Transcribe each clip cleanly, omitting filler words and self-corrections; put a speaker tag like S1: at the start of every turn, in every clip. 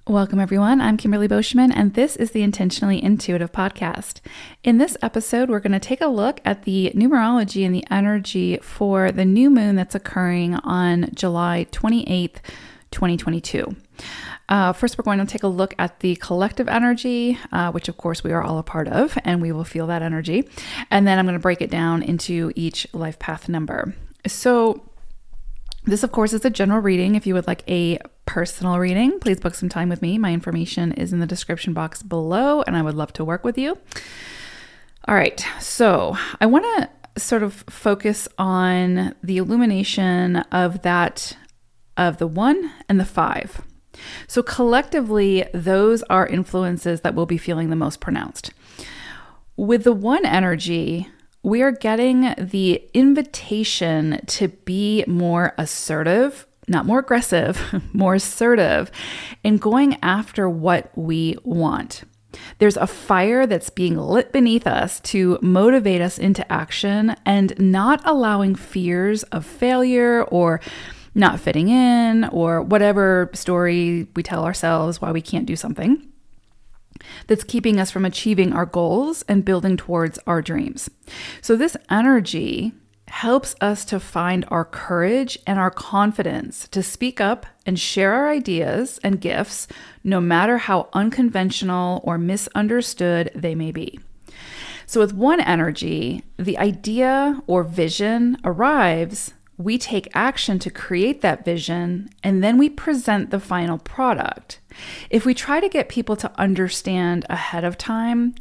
S1: Welcome, everyone. I'm Kimberly Boschman, and this is the Intentionally Intuitive podcast. In this episode, we're going to take a look at the numerology and the energy for the new moon that's occurring on July 28th, 2022. First, we're going to take a look at the collective energy, which of course we are all a part of, and we will feel that energy. And then I'm going to break it down into each life path number. So this, of course, is a general reading. If you would like a personal reading, please book some time with me. My information is in the description box below, and I would love to work with you. All right, so I want to sort of focus on the illumination of the 1 and the 5. So collectively, those are influences that we'll be feeling the most pronounced. With the 1 energy, we are getting the invitation to be more assertive, not more aggressive, more assertive in going after what we want. There's a fire that's being lit beneath us to motivate us into action and not allowing fears of failure or not fitting in or whatever story we tell ourselves why we can't do something that's keeping us from achieving our goals and building towards our dreams. So this energy helps us to find our courage and our confidence to speak up and share our ideas and gifts, no matter how unconventional or misunderstood they may be. So with 1 energy, the idea or vision arrives, we take action to create that vision, and then we present the final product. If we try to get people to understand ahead of time,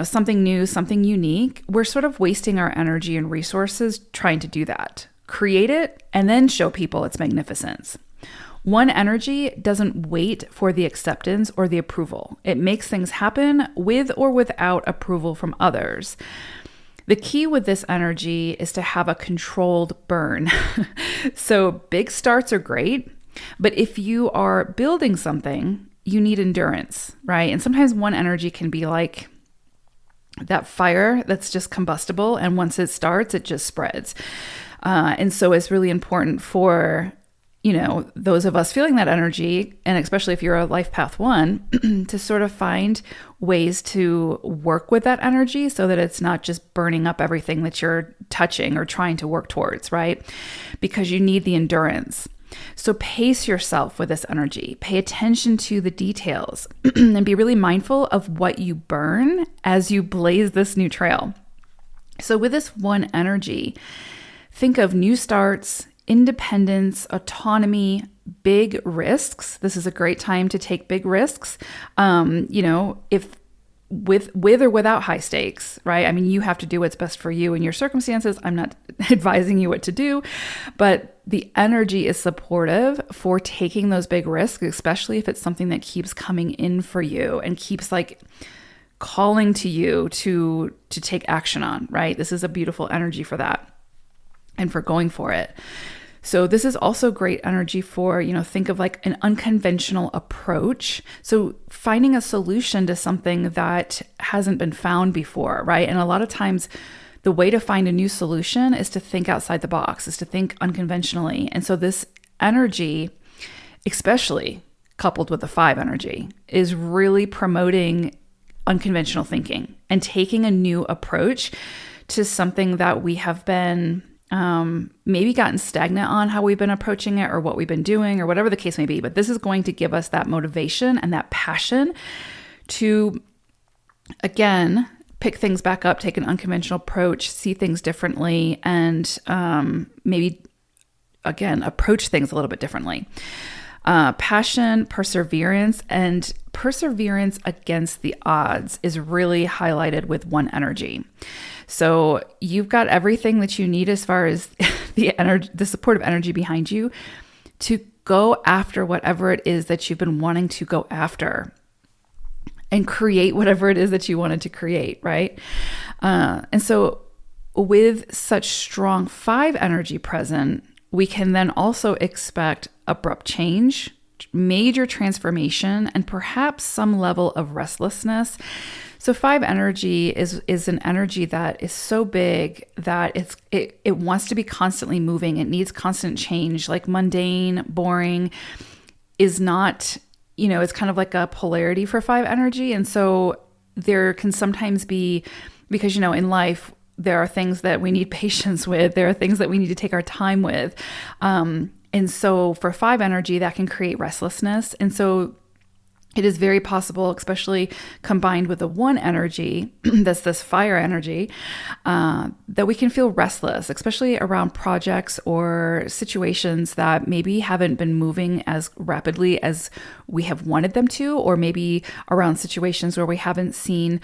S1: something new, something unique, we're sort of wasting our energy and resources trying to do that. Create it and then show people its magnificence. 1 energy doesn't wait for the acceptance or the approval. It makes things happen with or without approval from others. The key with this energy is to have a controlled burn. So big starts are great, but if you are building something, you need endurance, right? And sometimes 1 energy can be like that fire that's just combustible, and once it starts, it just spreads. And so it's really important for those of us feeling that energy, and especially if you're a life path 1, to sort of find ways to work with that energy so that it's not just burning up everything that you're touching or trying to work towards, right? Because you need the endurance. So pace yourself with this energy. Pay attention to the details and be really mindful of what you burn as you blaze this new trail. So with this 1 energy, think of new starts, independence, autonomy, big risks. This is a great time to take big risks. If with or without high stakes, right? I mean, you have to do what's best for you in your circumstances. I'm not advising you what to do, but the energy is supportive for taking those big risks, especially if it's something that keeps coming in for you and keeps like calling to you to take action on, right? This is a beautiful energy for that and for going for it. So this is also great energy for, think of like an unconventional approach. So finding a solution to something that hasn't been found before, right? And a lot of times the way to find a new solution is to think outside the box, is to think unconventionally. And so this energy, especially coupled with the 5 energy, is really promoting unconventional thinking and taking a new approach to something that we have been maybe gotten stagnant on how we've been approaching it or what we've been doing or whatever the case may be. But this is going to give us that motivation and that passion to, again, pick things back up, take an unconventional approach, see things differently, and maybe, again, approach things a little bit differently. Passion, perseverance, and perseverance against the odds is really highlighted with 1 energy. So you've got everything that you need as far as the supportive energy behind you to go after whatever it is that you've been wanting to go after and create whatever it is that you wanted to create, right? And so with such strong 5 energy present, we can then also expect abrupt change, major transformation, and perhaps some level of restlessness. So 5 energy is an energy that is so big that it wants to be constantly moving. It needs constant change. Like mundane, boring is not it's kind of like a polarity for 5 energy. And so there can sometimes be, because, in life, there are things that we need patience with. There are things that we need to take our time with. And so for 5 energy, that can create restlessness. And so it is very possible, especially combined with the 1 energy, that's this fire energy, that we can feel restless, especially around projects or situations that maybe haven't been moving as rapidly as we have wanted them to, or maybe around situations where we haven't seen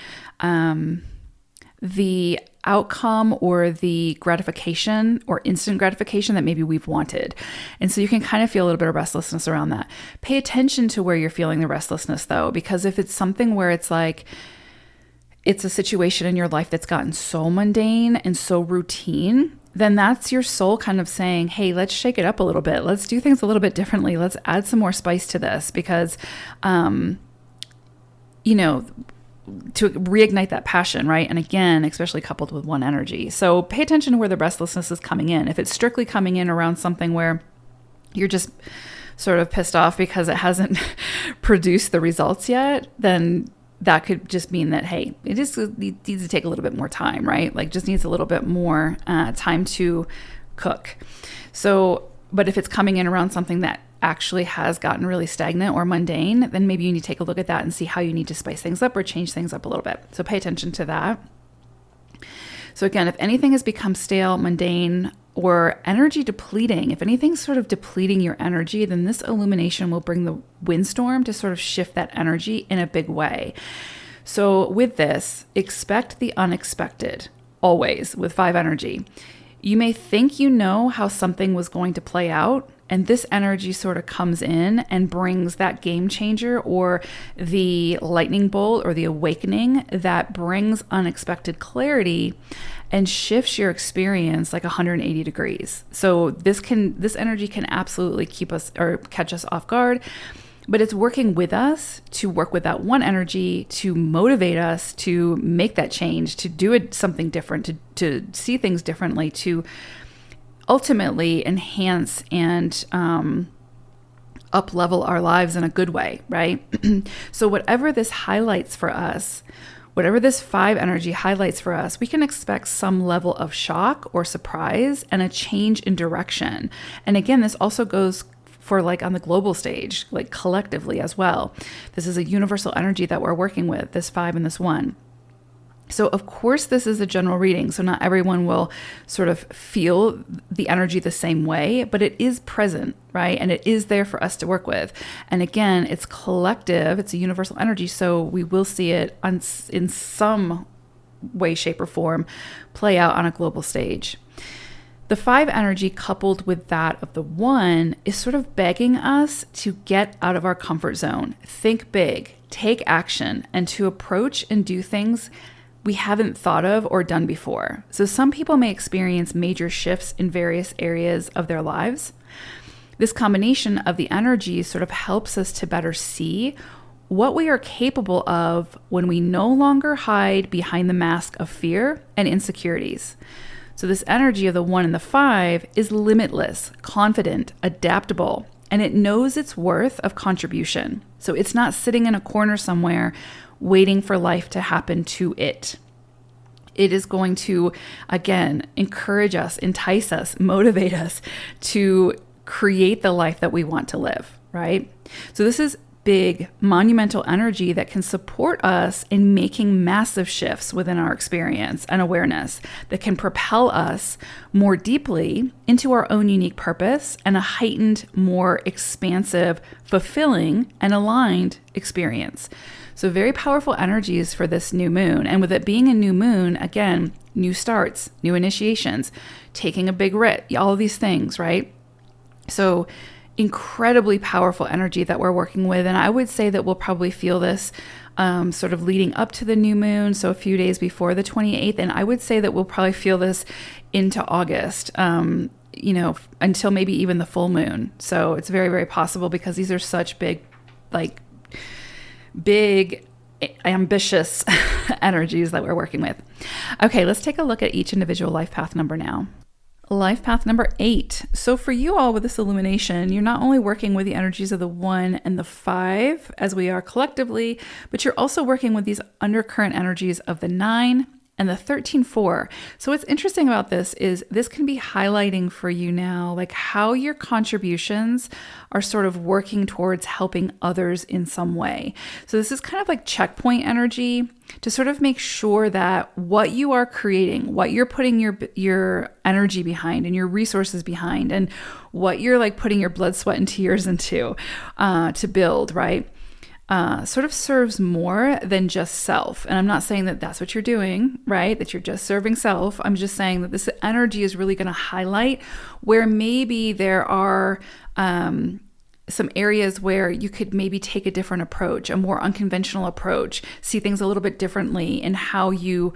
S1: the outcome or the gratification or instant gratification that maybe we've wanted. And so you can kind of feel a little bit of restlessness around that. Pay attention to where you're feeling the restlessness though, because if it's something where it's like, it's a situation in your life that's gotten so mundane and so routine, then that's your soul kind of saying, hey, let's shake it up a little bit. Let's do things a little bit differently. Let's add some more spice to this because, to reignite that passion, right? And again, especially coupled with 1 energy. So pay attention to where the restlessness is coming in. If it's strictly coming in around something where you're just sort of pissed off because it hasn't produced the results yet, then that could just mean that, hey, it just needs to take a little bit more time, right? Like just needs a little bit more time to cook. So, but if it's coming in around something that actually has gotten really stagnant or mundane, then maybe you need to take a look at that and see how you need to spice things up or change things up a little bit. So pay attention to that. So again, if anything has become stale, mundane, or energy depleting, if anything's sort of depleting your energy, then this illumination will bring the windstorm to sort of shift that energy in a big way. So with this, expect the unexpected, always with 5 energy. You may think you know how something was going to play out, and this energy sort of comes in and brings that game changer or the lightning bolt or the awakening that brings unexpected clarity and shifts your experience like 180 degrees. So this energy can absolutely keep us or catch us off guard, but it's working with us to work with that 1 energy to motivate us to make that change, to do something different, to see things differently, to ultimately enhance and up-level our lives in a good way, right? So whatever this highlights for us, whatever this 5 energy highlights for us, we can expect some level of shock or surprise and a change in direction. And again, this also goes for like on the global stage, like collectively as well. This is a universal energy that we're working with, this 5 and this 1. So of course, this is a general reading. So not everyone will sort of feel the energy the same way, but it is present, right? And it is there for us to work with. And again, it's collective. It's a universal energy. So we will see it in some way, shape, or form play out on a global stage. The 5 energy coupled with that of the 1 is sort of begging us to get out of our comfort zone, think big, take action, and to approach and do things we haven't thought of or done before. So some people may experience major shifts in various areas of their lives. This combination of the energies sort of helps us to better see what we are capable of when we no longer hide behind the mask of fear and insecurities. So this energy of the 1 and the 5 is limitless, confident, adaptable, and it knows its worth of contribution. So it's not sitting in a corner somewhere waiting for life to happen to it. It is going to, again, encourage us, entice us, motivate us to create the life that we want to live, right? So this is big, monumental energy that can support us in making massive shifts within our experience and awareness that can propel us more deeply into our own unique purpose and a heightened, more expansive, fulfilling, and aligned experience. So very powerful energies for this new moon. And with it being a new moon, again, new starts, new initiations, taking a big risk, all of these things, right? So incredibly powerful energy that we're working with. And I would say that we'll probably feel this sort of leading up to the new moon, so a few days before the 28th. And I would say that we'll probably feel this into August, until maybe even the full moon. So it's very, very possible because these are such big, ambitious energies that we're working with. Okay, let's take a look at each individual life path number now. Life path number 8. So for you all with this illumination, you're not only working with the energies of the 1 and the 5 as we are collectively, but you're also working with these undercurrent energies of the 9 and the 13-4. So what's interesting about this is this can be highlighting for you now, like how your contributions are sort of working towards helping others in some way. So this is kind of like checkpoint energy to sort of make sure that what you are creating, what you're putting your energy behind and your resources behind, and what you're like putting your blood, sweat, and tears into to build, right? Sort of serves more than just self. And I'm not saying that that's what you're doing, right? That you're just serving self. I'm just saying that this energy is really going to highlight where maybe there are some areas where you could maybe take a different approach, a more unconventional approach, see things a little bit differently in how you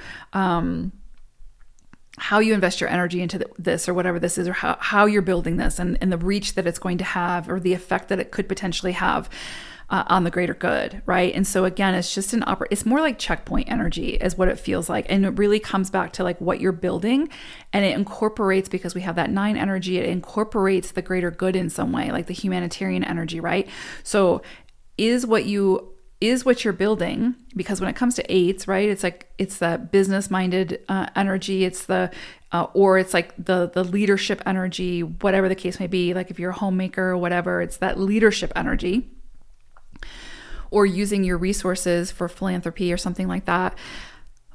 S1: invest your energy into this or whatever this is, or how you're building this and the reach that it's going to have or the effect that it could potentially have on the greater good, right? And so again, it's just it's more like checkpoint energy is what it feels like. And it really comes back to like what you're building, and it incorporates, because we have that 9 energy, it incorporates the greater good in some way, like the humanitarian energy, right? So is what you're building, because when it comes to 8s, right, it's that business-minded energy, it's or it's like the leadership energy, whatever the case may be, like if you're a homemaker or whatever, it's that leadership energy, or using your resources for philanthropy or something like that.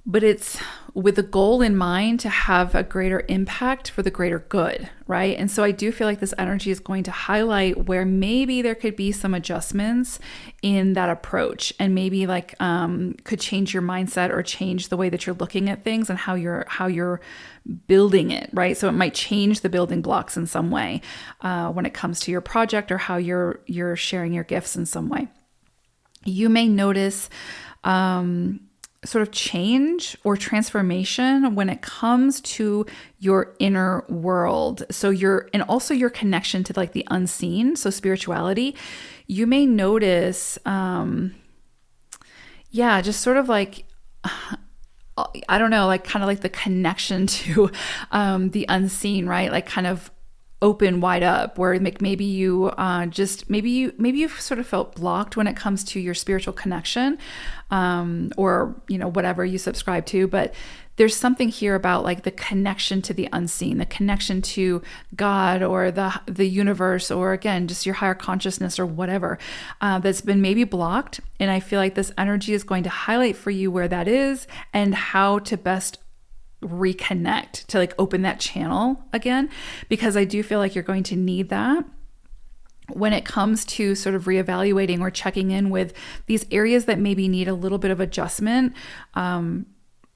S1: But it's with the goal in mind to have a greater impact for the greater good, right? And so I do feel like this energy is going to highlight where maybe there could be some adjustments in that approach, and maybe like could change your mindset or change the way that you're looking at things and how you're building it, right? So it might change the building blocks in some way when it comes to your project or how you're sharing your gifts in some way. You may notice sort of change or transformation when it comes to your inner world. So and also your connection to like the unseen, so spirituality. You may notice, just sort of like, I don't know, like kind of like the connection to the unseen, right? Like kind of open wide up, where like maybe you maybe you've sort of felt blocked when it comes to your spiritual connection, or whatever you subscribe to. But there's something here about like the connection to the unseen, the connection to God or the universe, or again just your higher consciousness or whatever, that's been maybe blocked. And I feel like this energy is going to highlight for you where that is and how to best reconnect, to like open that channel again, because I do feel like you're going to need that when it comes to sort of reevaluating or checking in with these areas that maybe need a little bit of adjustment,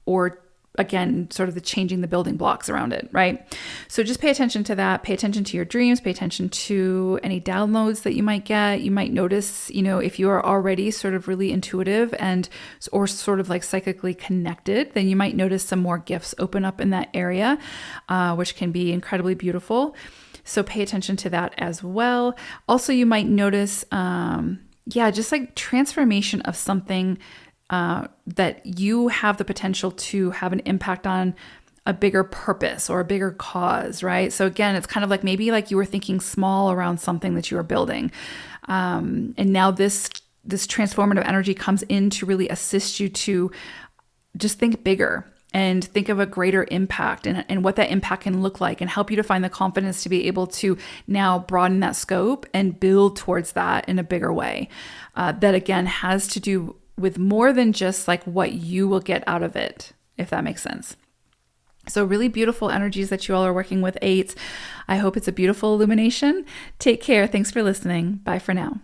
S1: or again, sort of the changing the building blocks around it, right? So just pay attention to that. Pay attention to your dreams. Pay attention to any downloads that you might get. You might notice, if you are already sort of really intuitive or sort of like psychically connected, then you might notice some more gifts open up in that area, which can be incredibly beautiful. So pay attention to that as well. Also, you might notice, just like transformation of something that you have the potential to have an impact on a bigger purpose or a bigger cause, right? So again, it's kind of like maybe like you were thinking small around something that you were building. And now this transformative energy comes in to really assist you to just think bigger and think of a greater impact and what that impact can look like, and help you to find the confidence to be able to now broaden that scope and build towards that in a bigger way. That again has to do with more than just like what you will get out of it, if that makes sense. So really beautiful energies that you all are working with, 8s. I hope it's a beautiful illumination. Take care. Thanks for listening. Bye for now.